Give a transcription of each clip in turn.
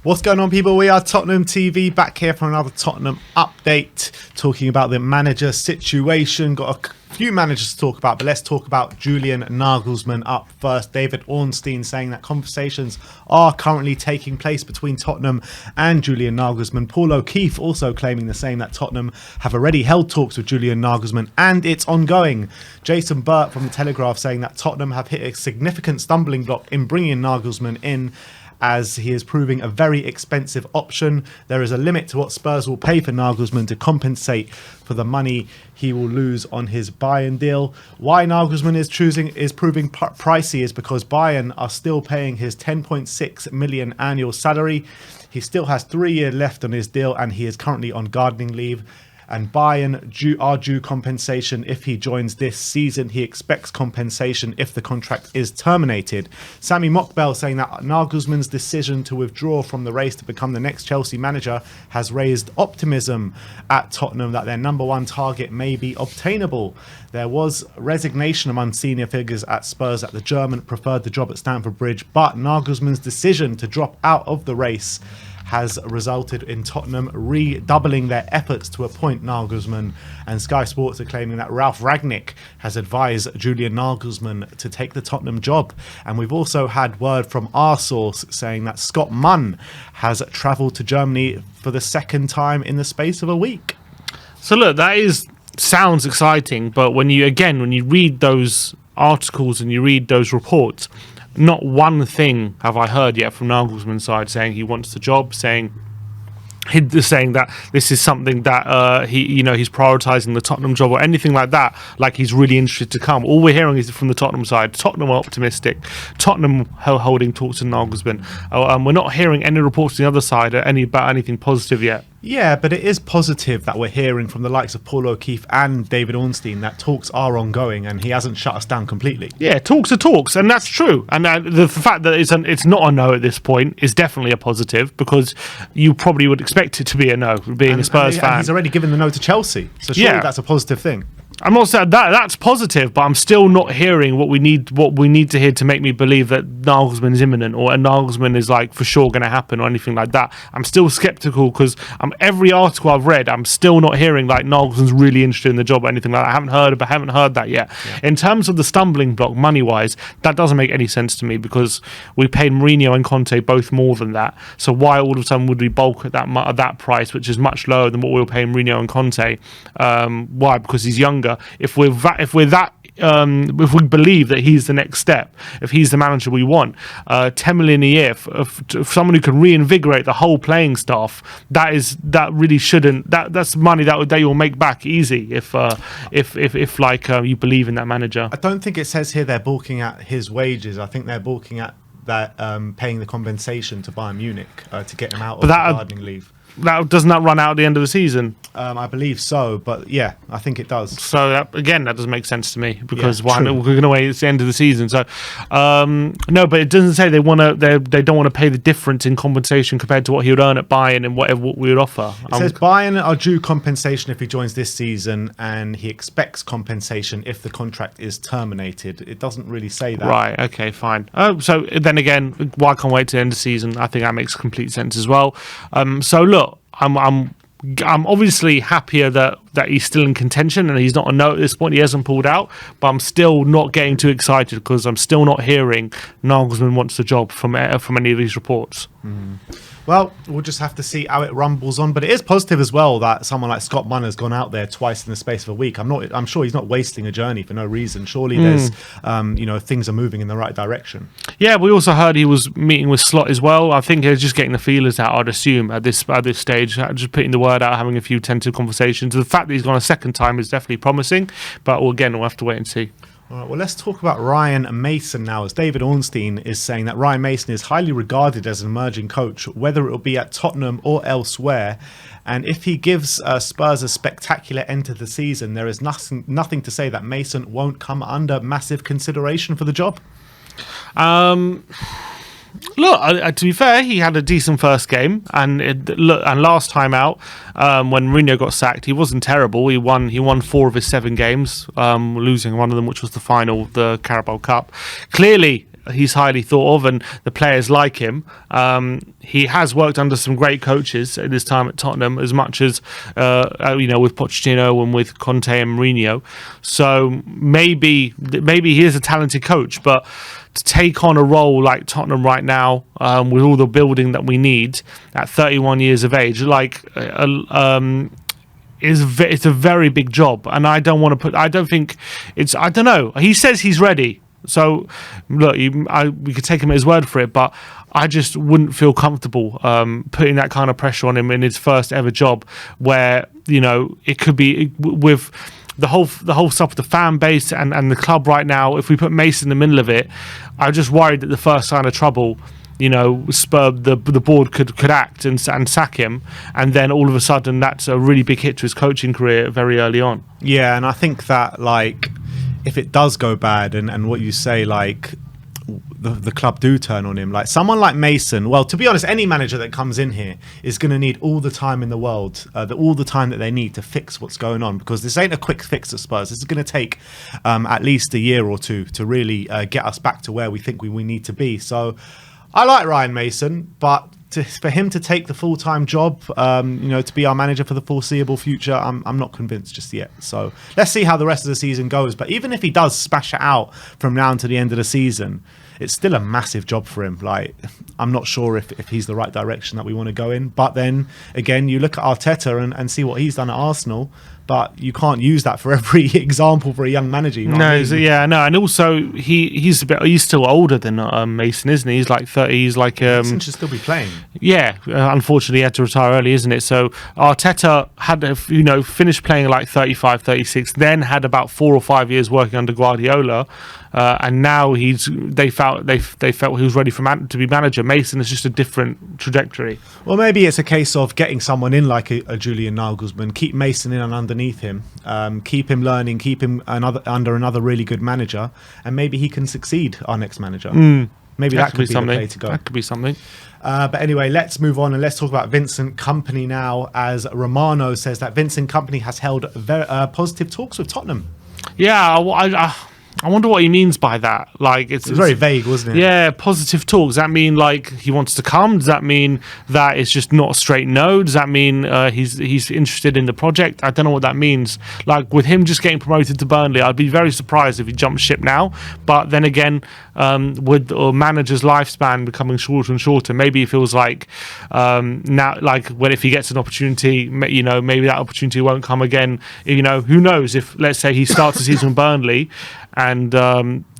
What's going on, people? We are Tottenham TV, back here for another Tottenham update, talking about the manager situation. Got a few managers to talk about, but let's talk about Julian Nagelsmann up first. David Ornstein saying that conversations are currently taking place between Tottenham and Julian Nagelsmann. Paul O'Keefe also claiming the same, that Tottenham have already held talks with Julian Nagelsmann and it's ongoing. Jason Burt from the Telegraph saying that Tottenham have hit a significant stumbling block in bringing Nagelsmann in, as he is proving a very expensive option. There is a limit to what Spurs will pay for Nagelsmann to compensate for the money he will lose on his Bayern deal. Why Nagelsmann is proving pricey is because Bayern are still paying his 10.6 million annual salary. He still has 3 years left on his deal and he is currently on gardening leave. And Bayern are due compensation if he joins this season. He expects compensation if the contract is terminated. Sami Mokbel saying that Nagelsmann's decision to withdraw from the race to become the next Chelsea manager has raised optimism at Tottenham that their number one target may be obtainable. There was resignation among senior figures at Spurs that the German preferred the job at Stamford Bridge, but Nagelsmann's decision to drop out of the race has resulted in Tottenham redoubling their efforts to appoint Nagelsmann, and Sky Sports are claiming that Ralf Rangnick has advised Julian Nagelsmann to take the Tottenham job. And we've also had word from our source saying that Scott Munn has travelled to Germany for the second time in the space of a week. So look, sounds exciting, but when you read those articles and you read those reports, not one thing have I heard yet from Nagelsmann's side saying he wants the job, saying that this is something that he's prioritising the Tottenham job or anything like that, like he's really interested to come. All we're hearing is from the Tottenham side. Tottenham are optimistic. Tottenham holding talks to Nagelsmann. We're not hearing any reports on the other side about anything positive yet. Yeah, but it is positive that we're hearing from the likes of Paul O'Keefe and David Ornstein that talks are ongoing and he hasn't shut us down completely. Yeah, talks are talks, and that's true. And the fact that it's not a no at this point is definitely a positive, because you probably would expect it to be a no, being a Spurs fan. And he's already given the no to Chelsea, so surely that's a positive thing. I'm not saying that's positive, but I'm still not hearing what we need to hear to make me believe that Nagelsmann is imminent or Nagelsmann is like for sure going to happen or anything like that. I'm still skeptical because every article I've read, I'm still not hearing like Nagelsmann's really interested in the job or anything like that. I haven't heard that yet. Yeah. In terms of the stumbling block money wise, that doesn't make any sense to me, because we paid Mourinho and Conte both more than that. So why all of a sudden would we bulk at that price, which is much lower than what we were paying Mourinho and Conte? Why? Because he's younger. If we believe that he's the next step, if he's the manager we want, 10 million a year for someone who can reinvigorate the whole playing staff, that's money that you'll make back easy if you believe in that manager. I don't think it says here they're balking at his wages. I think they're balking at that paying the compensation to Bayern Munich to get him out of the gardening leave. Doesn't that run out at the end of the season? I believe so, but yeah, I think it does. So that doesn't make sense to me, because we're going to wait. It's the end of the season. So no, but it doesn't say they don't want to pay the difference in compensation compared to what he would earn at Bayern and what we would offer. It says Bayern are due compensation if he joins this season, and he expects compensation if the contract is terminated. It doesn't really say that. Right. Okay. Fine. So then again, why can't wait to the end of the season? I think that makes complete sense as well. So look, I'm obviously happier that he's still in contention and he's not a no at this point. He hasn't pulled out, but I'm still not getting too excited because I'm still not hearing Nagelsmann wants the job from any of these reports. Well, we'll just have to see how it rumbles on. But it is positive as well that someone like Scott Munn has gone out there twice in the space of a week. I'm sure he's not wasting a journey for no reason. Surely there's, things are moving in the right direction. Yeah, we also heard he was meeting with Slot as well. I think he's just getting the feelers out, I'd assume, at this stage. Just putting the word out, having a few tentative conversations. The fact that he's gone a second time is definitely promising. But again, we'll have to wait and see. All right, well, let's talk about Ryan Mason now, as David Ornstein is saying that Ryan Mason is highly regarded as an emerging coach, whether it will be at Tottenham or elsewhere. And if he gives Spurs a spectacular end to the season, there is nothing to say that Mason won't come under massive consideration for the job. Look, to be fair, he had a decent first game, and last time out, when Mourinho got sacked, he wasn't terrible. He won 4 of his 7 games, losing one of them, which was the final, the Carabao Cup. Clearly, he's highly thought of, and the players like him. He has worked under some great coaches in his time at Tottenham, as much as with Pochettino and with Conte and Mourinho. So maybe he is a talented coach, but to take on a role like Tottenham right now, with all the building that we need at 31 years of age, it's a very big job, and I don't want to put. I don't think it's. I don't know. He says he's ready, so look, we could take him at his word for it, but I just wouldn't feel comfortable putting that kind of pressure on him in his first ever job, where it could be with the whole stuff with the fan base and the club right now. If we put Mason in the middle of it, I'm just worried that the first sign of trouble, Spur, the board could act and sack him, and then all of a sudden that's a really big hit to his coaching career very early on. Yeah, and I think that if it does go bad, and what you say, the club do turn on him, someone like Mason, well, to be honest, any manager that comes in here is going to need all the time in the world, all the time that they need to fix what's going on, because this ain't a quick fix at Spurs. This is going to take at least a year or two to really get us back to where we think we need to be. So I like Ryan Mason, but for him to take the full-time job, to be our manager for the foreseeable future, I'm not convinced just yet. So let's see how the rest of the season goes. But even if he does smash it out from now to the end of the season, it's still a massive job for him. I'm not sure if he's the right direction that we want to go in. But then again, you look at Arteta and see what he's done at Arsenal. But you can't use that for every example for a young manager. You know what I mean? And also he's still older than Mason, isn't he? He's like 30. He's like Mason should still be playing. Yeah, unfortunately he had to retire early, isn't it? So Arteta had finished playing like 35, 36, then had about 4 or 5 years working under Guardiola, and now they felt he was ready to be manager. Mason is just a different trajectory. Well, maybe it's a case of getting someone in like a Julian Nagelsmann, keep Mason in and underneath him, keep him learning, keep him under another really good manager, and maybe he can succeed our next manager. Maybe that could be the way to go. That could be something. But anyway, let's move on and let's talk about Vincent Kompany now, as Romano says that Vincent Kompany has held very positive talks with Tottenham. Yeah, I wonder what he means by that. It's very vague, wasn't it? Yeah, positive talk. Does that mean he wants to come? Does that mean that it's just not a straight no? Does that mean he's interested in the project? I don't know what that means. With him just getting promoted to Burnley, I'd be very surprised if he jumped ship now. But then again, with a manager's lifespan becoming shorter and shorter, maybe he feels now, if he gets an opportunity, maybe that opportunity won't come again. Who knows? If, let's say, he starts the season with Burnley and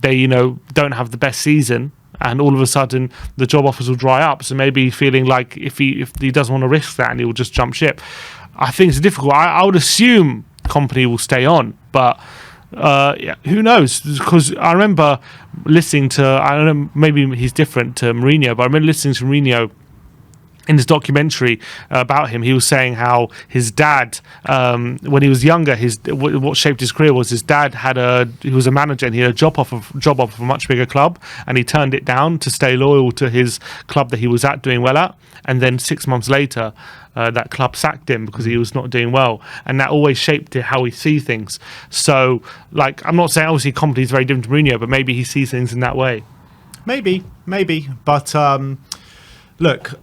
they don't have the best season, and all of a sudden the job offers will dry up, so maybe he's feeling like if he doesn't want to risk that, and he will just jump ship. I think it's difficult. I would assume Kompany will stay on, but who knows? Because I remember listening to, I don't know, maybe he's different to Mourinho, but I remember listening to Mourinho in his documentary about him. He was saying how his dad, when he was younger, what shaped his career was his dad he was a manager, and he had a job offer from a much bigger club, and he turned it down to stay loyal to his club that he was doing well at, and then 6 months later that club sacked him because he was not doing well, and that always shaped how he sees things. So I'm not saying obviously Kompany is very different to Mourinho, but maybe he sees things in that way. Maybe, but look,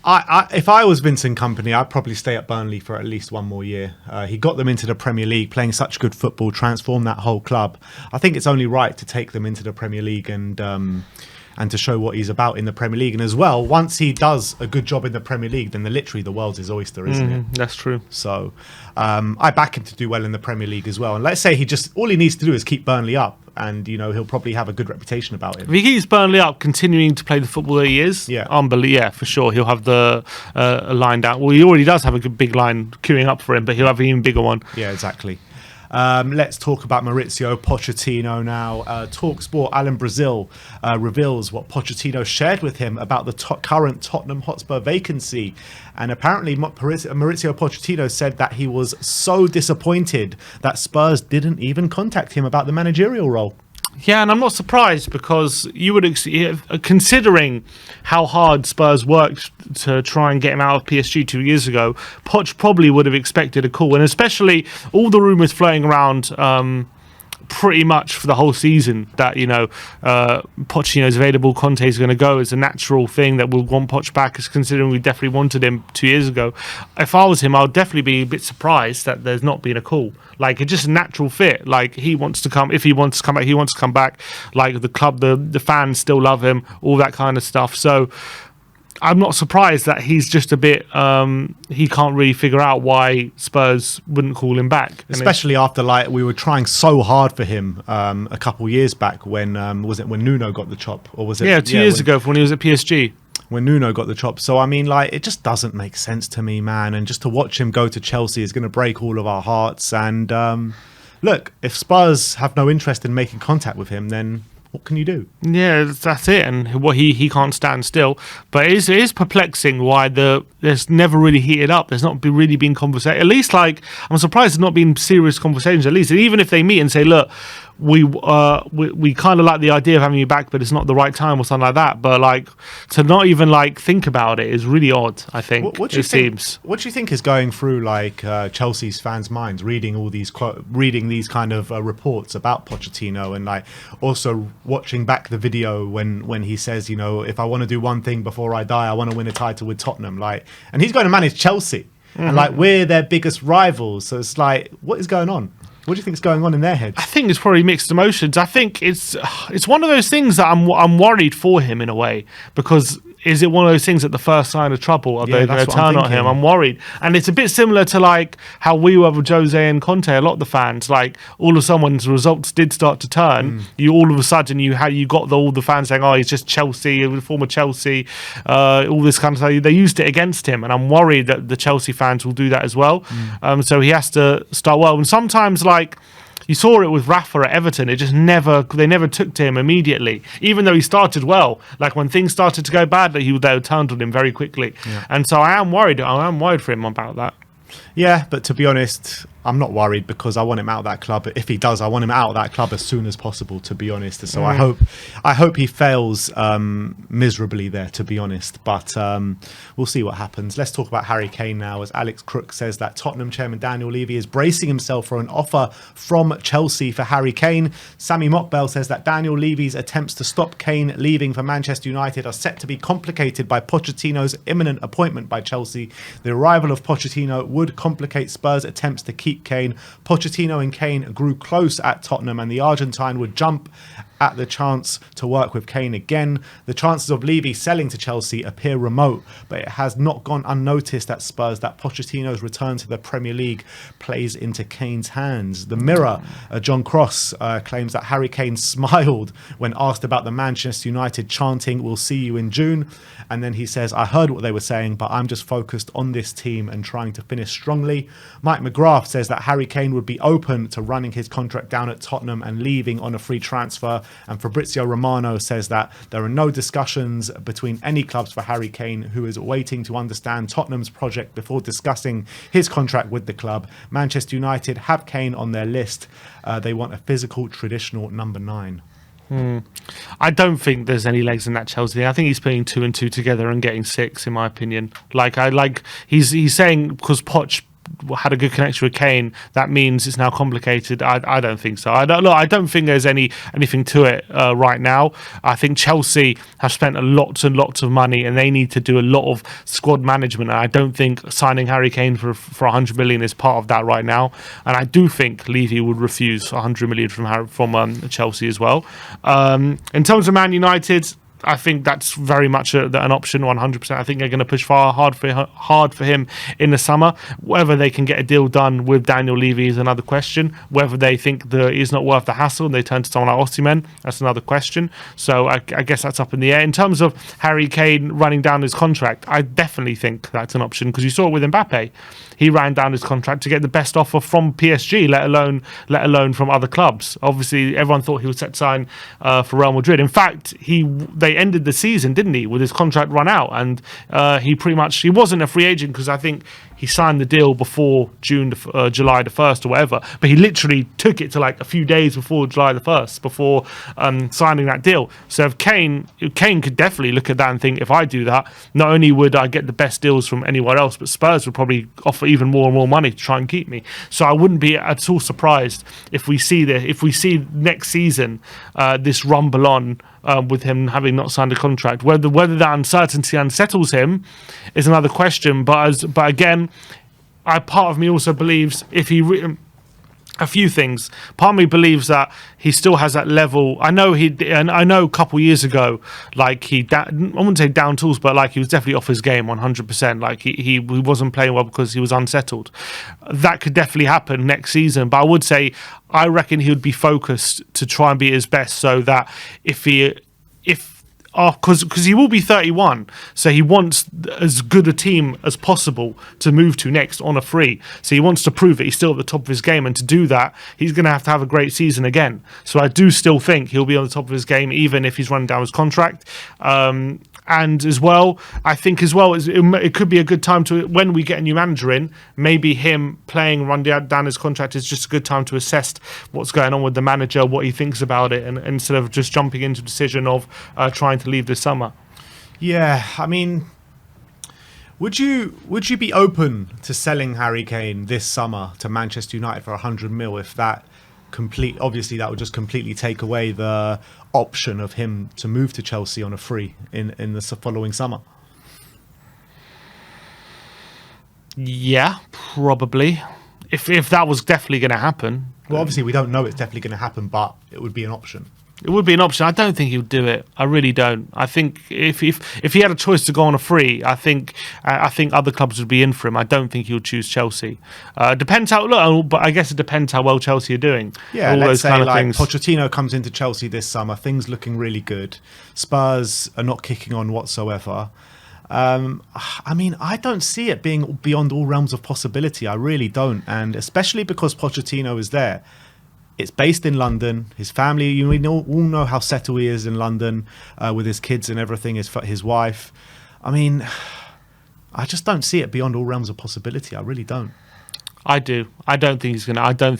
if I was Vincent Kompany, I'd probably stay at Burnley for at least one more year. He got them into the Premier League, playing such good football, transformed that whole club. I think it's only right to take them into the Premier League and to show what he's about in the Premier League. And as well, once he does a good job in the Premier League, then literally the world's his oyster, isn't it? That's true. So I back him to do well in the Premier League as well. And let's say all he needs to do is keep Burnley up, and he'll probably have a good reputation about him. If he keeps Burnley up, continuing to play the football that he is, for sure, he'll have the line out. Well, he already does have a good big line queuing up for him, but he'll have an even bigger one. Yeah, exactly. Let's talk about Mauricio Pochettino now. TalkSport, Alan Brazil reveals what Pochettino shared with him about the current Tottenham Hotspur vacancy. And apparently Mauricio Pochettino said that he was so disappointed that Spurs didn't even contact him about the managerial role. Yeah, and I'm not surprised, because you would, considering how hard Spurs worked to try and get him out of PSG 2 years ago, Poch probably would have expected a call, and especially all the rumours flowing around pretty much for the whole season that, Pochettino's available, Conte's going to go. It's a natural thing that we'll want Poch back, considering we definitely wanted him 2 years ago. If I was him, I would definitely be a bit surprised that there's not been a call. Like, it's just a natural fit. Like, he wants to come. If he wants to come back, he wants to come back. Like, the club, the fans still love him, all that kind of stuff. So I'm not surprised that he's just a bit, he can't really figure out why Spurs wouldn't call him back. Especially after, like, we were trying so hard for him a couple years back when, was it when Nuno got the chop? Or was it? Yeah, 2 years ago when he was at PSG. When Nuno got the chop. So, I mean, like, it just doesn't make sense to me, man. And just to watch him go to Chelsea is going to break all of our hearts. And look, if Spurs have no interest in making contact with him, then what can you do? Yeah, that's it. And what he can't stand still. But it is perplexing why there's never really heated up. There's not really been conversation. At least, like, I'm surprised there's not been serious conversations. At least, and even if they meet and say, look, we kind of like the idea of having you back, but it's not the right time or something like that. But like, to not even like think about it is really odd. I think what do you think, what do you think is going through like Chelsea's fans' minds, reading all these these kind of reports about Pochettino, and like also watching back the video when he says, if I want to do one thing before I die, I want to win a title with Tottenham, like, and he's going to manage Chelsea, and like we're their biggest rivals. So it's like, what is going on? What do you think is going on in their heads? I think it's probably mixed emotions. I think it's one of those things that I'm worried for him in a way, because is it one of those things that the first sign of trouble are they going to turn on him? I'm worried. And it's a bit similar to like how we were with Jose and Conte, a lot of the fans, like all of a sudden when the results did start to turn, you all of a sudden you got all the fans saying, oh, he's just Chelsea, former Chelsea, all this kind of stuff. They used it against him, and I'm worried that the Chelsea fans will do that as well. So he has to start well. And sometimes, like, you saw it with Rafa at Everton. It just they never took to him immediately, even though he started well. Like when things started to go bad, they turned on him very quickly. Yeah. And so I am worried. For him about that. Yeah, but to be honest, I'm not worried, because I want him out of that club. If he does, I want him out of that club as soon as possible, to be honest. So I hope he fails miserably there, to be honest. But we'll see what happens. Let's talk about Harry Kane now, as Alex Crook says that Tottenham chairman Daniel Levy is bracing himself for an offer from Chelsea for Harry Kane. Sammy Mockbell says that Daniel Levy's attempts to stop Kane leaving for Manchester United are set to be complicated by Pochettino's imminent appointment by Chelsea. The arrival of Pochettino would complicate Spurs' attempts to keep Kane. Pochettino and Kane grew close at Tottenham, and the Argentine would jump at the chance to work with Kane again. The chances of Levy selling to Chelsea appear remote, but it has not gone unnoticed at Spurs that Pochettino's return to the Premier League plays into Kane's hands. The Mirror, John Cross, claims that Harry Kane smiled when asked about the Manchester United chanting, "We'll see you in June." And then he says, "I heard what they were saying, but I'm just focused on this team and trying to finish strongly." Mike McGrath says that Harry Kane would be open to running his contract down at Tottenham and leaving on a free transfer. And Fabrizio Romano says that there are no discussions between any clubs for Harry Kane, who is waiting to understand Tottenham's project before discussing his contract with the club. Manchester United have Kane on their list. They want a physical, traditional number 9. I don't think there's any legs in that Chelsea. I think he's putting 2 and 2 together and getting 6, in my opinion. He's saying because Poch had a good connection with Kane, that means it's now complicated. I don't think so. I don't think there's anything to it right now. I think Chelsea have spent lots and lots of money, and they need to do a lot of squad management. And I don't think signing Harry Kane for 100 million is part of that right now. And I do think Levy would refuse 100 million from Chelsea as well. In terms of Man United, I think that's very much an option, 100%. I think they're going to push hard for him in the summer. Whether they can get a deal done with Daniel Levy is another question. Whether they think he's not worth the hassle and they turn to someone like Osimhen, that's another question. So I guess that's up in the air. In terms of Harry Kane running down his contract, I definitely think that's an option, because you saw it with Mbappe. He ran down his contract to get the best offer from PSG, let alone from other clubs. Obviously, everyone thought he was set to sign for Real Madrid. In fact, they say, ended the season, didn't he, with his contract run out? And he wasn't a free agent because I think he signed the deal before July the 1st or whatever. But he literally took it to like a few days before July the 1st, before signing that deal. So if Kane could definitely look at that and think, if I do that, not only would I get the best deals from anywhere else, but Spurs would probably offer even more and more money to try and keep me. So I wouldn't be at all surprised if we see next season this rumble on with him having not signed a contract. Whether that uncertainty unsettles him is another question. But again, part of me also believes a few things. Part of me believes that he still has that level. I know a couple of years ago, like I wouldn't say down tools, but like he was definitely off his game 100%. Like he wasn't playing well because he was unsettled. That could definitely happen next season. But I would say I reckon he would be focused to try and be his best, so that because he will be 31, so he wants as good a team as possible to move to next on a free. So he wants to prove that he's still at the top of his game, and to do that, he's going to have a great season again. So I do still think he'll be on the top of his game, even if he's running down his contract. And as well, I think it could be a good time to, when we get a new manager in, maybe him run down his contract is just a good time to assess what's going on with the manager, what he thinks about it, and instead of just jumping into a decision of trying to leave this summer. Yeah, I mean, would you be open to selling Harry Kane this summer to Manchester United for 100 mil if that obviously that would just completely take away the option of him to move to Chelsea on a free in the following summer? Yeah, probably. If that was definitely going to happen. Well, obviously we don't know it's definitely going to happen, but it would be an option. It would be an option. I don't think he would do it. I really don't. I think if he had a choice to go on a free, I think other clubs would be in for him. I don't think he would choose Chelsea. Depends but I guess it depends how well Chelsea are doing. Yeah, all let's those say kind of like things. Pochettino comes into Chelsea this summer, things looking really good. Spurs are not kicking on whatsoever. I mean, I don't see it being beyond all realms of possibility. I really don't, and especially because Pochettino is there. It's based in London. His family, we all know how settled he is in London with his kids and everything, his wife. I mean, I just don't see it beyond all realms of possibility. I really don't. I do. I don't think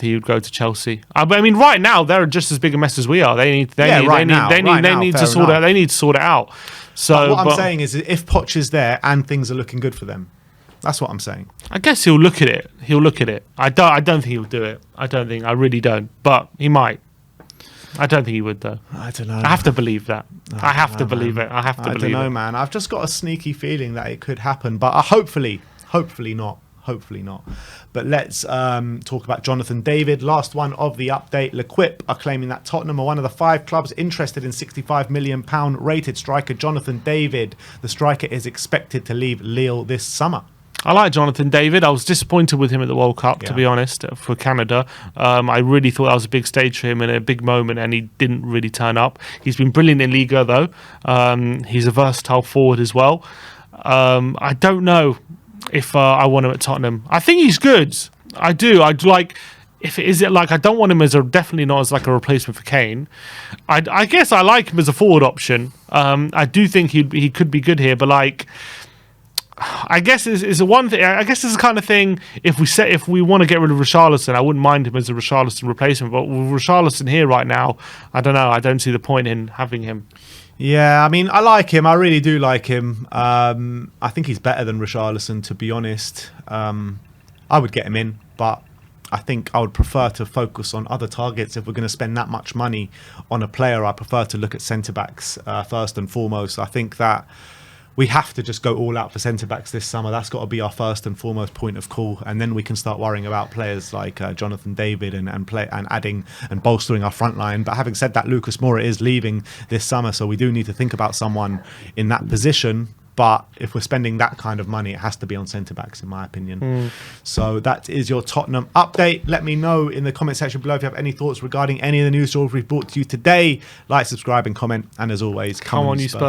he would go to Chelsea. I mean, right now they're just as big a mess as we are. They need to sort it out. So but what I'm saying is, if Poch is there and things are looking good for them, that's what I'm saying. I guess he'll look at it. I don't think he'll do it. I really don't. But he might. I don't think he would, though. I don't know. I have to believe that. I have to believe it. I don't know, man. I've just got a sneaky feeling that it could happen, but hopefully not. Hopefully not. But let's talk about Jonathan David. Last one of the update. L'Equipe are claiming that Tottenham are one of the 5 clubs interested in £65 million rated striker Jonathan David. The striker is expected to leave Lille this summer. I like Jonathan David. I was disappointed with him at the World Cup, to be honest, for Canada. I really thought that was a big stage for him and a big moment, and he didn't really turn up. He's been brilliant in Liga, though. He's a versatile forward as well. I don't know if I want him at Tottenham. I think he's good. I do. I'd like... I don't want him definitely not as like a replacement for Kane. I guess I like him as a forward option. I do think he could be good here, but like... I guess is a one thing. I guess it's the kind of thing. If we want to get rid of Richarlison, I wouldn't mind him as a Richarlison replacement. But with Richarlison here right now, I don't know. I don't see the point in having him. Yeah, I mean, I like him. I really do like him. I think he's better than Richarlison, to be honest. I would get him in, but I think I would prefer to focus on other targets. If we're going to spend that much money on a player, I prefer to look at centre backs first and foremost. I think that we have to just go all out for centre-backs this summer. That's got to be our first and foremost point of call. And then we can start worrying about players like Jonathan David and adding and bolstering our front line. But having said that, Lucas Moura is leaving this summer, so we do need to think about someone in that position. But if we're spending that kind of money, it has to be on centre-backs, in my opinion. So that is your Tottenham update. Let me know in the comment section below if you have any thoughts regarding any of the news stories we've brought to you today. Like, subscribe and comment. And as always, come on you Spurs.